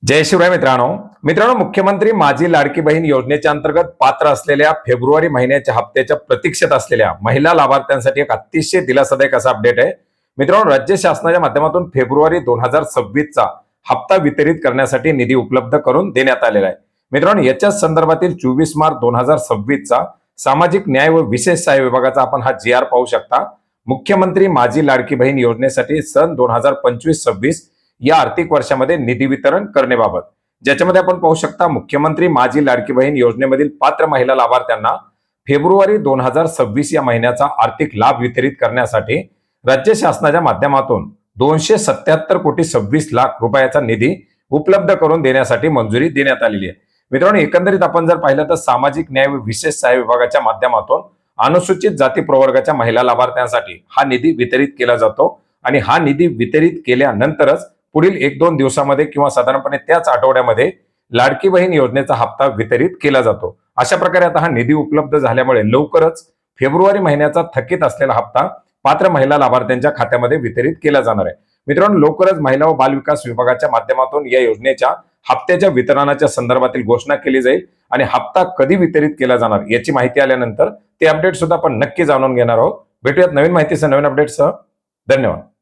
जय शिवराय मित्रांनो, मुख्यमंत्री माझी लाडकी बहीण योजनेच्या अंतर्गत पात्र असलेल्या फेब्रुवारी महिन्याच्या हप्त्याच्या प्रतीक्षेत असलेल्या महिला लाभार्थ्यांसाठी एक अतिशय दिलासादायक असा अपडेट आहे. मित्रांनो, राज्य शासनाच्या माध्यमातून फेब्रुवारी 2026 चा हप्ता वितरित करण्यासाठी निधी उपलब्ध करून देण्यात आलेला आहे. मित्रांनो, याच्या संदर्भातील 24 मार्च 2026 चा सामाजिक न्याय व विशेष सहाय्य विभागाचा आपण हा GR पाहू शकता. मुख्यमंत्री माझी लाडकी बहीण योजनेसाठी सन 2025-26 या आर्थिक वर्षामध्ये निधी वितरण करण्याबाबत, ज्याच्यामध्ये आपण पाहू शकता मुख्यमंत्री माझी लाडकी बहीण योजनेमधील पात्र महिला लाभार्थ्यांना फेब्रुवारी 2026 या महिन्याचा आर्थिक लाभ वितरित करण्यासाठी राज्य शासनाच्या माध्यमातून 277 कोटी 26 लाख रुपयाचा निधी उपलब्ध करून देण्यासाठी मंजुरी देण्यात आलेली आहे. मित्रांनो, एकंदरीत आपण जर पाहिलं तर सामाजिक न्याय व विशेष सहाय्य विभागाच्या माध्यमातून अनुसूचित जाती प्रवर्गाच्या महिला लाभार्थ्यांसाठी हा निधी वितरित केला जातो आणि हा निधी वितरित केल्यानंतरच पुढील 1-2 दिवसामध्ये किंवा साधारणपणे त्याच आठवड्यामध्ये लाडकी बहीण योजनेचा हप्ता वितरित केला जातो. अशा प्रकारे आता हा निधी उपलब्ध झाल्यामुळे लवकरच फेब्रुवारी महिन्याचा थकीत असलेला हप्ता पात्र महिला लाभार्थ्यांच्या खात्यामध्ये वितरित केला जाणार आहे. मित्रांनो, लवकरच महिला व बाल विकास विभागाच्या माध्यमातून या योजनेच्या हप्त्याच्या वितरणाच्या संदर्भातील घोषणा केली जाईल आणि हप्ता कधी वितरित केला जाणार याची माहिती आल्यानंतर ते अपडेट सुद्धा आपण नक्की जाणून घेणार आहोत. भेटूयात नवीन माहितीसह, नवीन अपडेटसह. धन्यवाद.